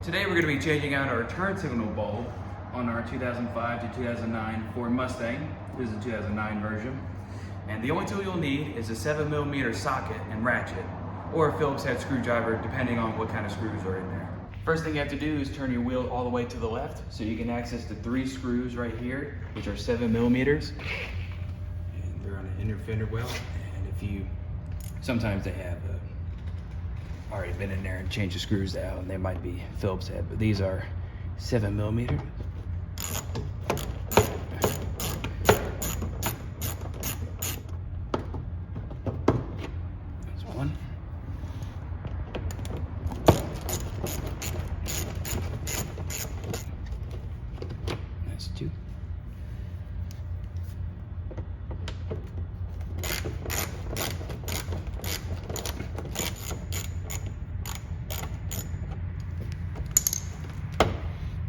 Today we're going to be changing out our turn signal bulb on our 2005 to 2009 Ford Mustang. This is the 2009 version. And the only tool you'll need is a 7mm socket and ratchet, or a Phillips head screwdriver depending on what kind of screws are in there. First thing you have to do is turn your wheel all the way to the left so you can access the 3 screws right here, which are 7mm. And they're on an inner fender well. And if you, sometimes they have already been in there and changed the screws out, and they might be Phillips head, but these are 7mm. That's one. That's two.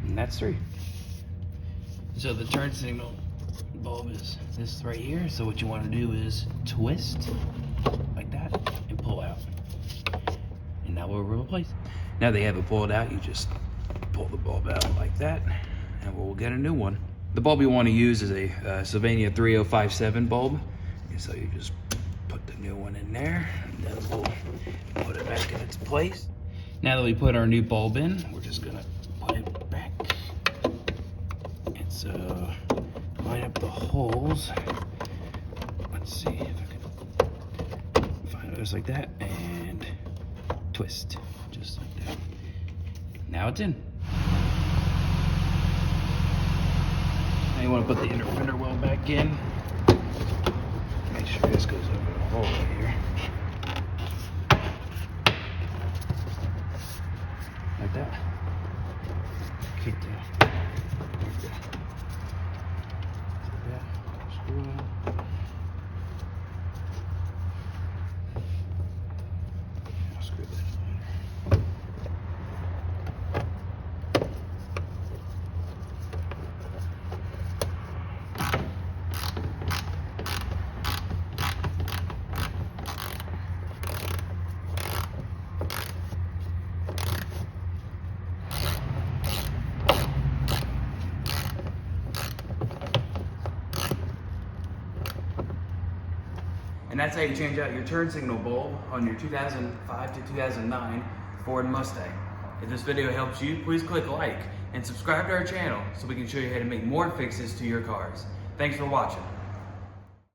And that's 3. So the turn signal bulb is this right here. So what you want to do is twist like that and pull out. And now we'll replace. Now they have it pulled out, you just pull the bulb out like that and we'll get a new one. The bulb you want to use is a Sylvania 3057 bulb. And so you just put the new one in there and then we'll put it back in its place. Now that we put our new bulb in, we're just gonna put it back. And so line up the holes. Let's see if I can find those like that and twist just like that. Now it's in. Now you want to put the inner fender well back in. Make sure this goes over the hole right here. Like that. Keep that. Like that. Like that. Screw it. I'll screw that in. And that's how you change out your turn signal bulb on your 2005 to 2009 Ford Mustang. If this video helps you, please click like and subscribe to our channel so we can show you how to make more fixes to your cars. Thanks for watching.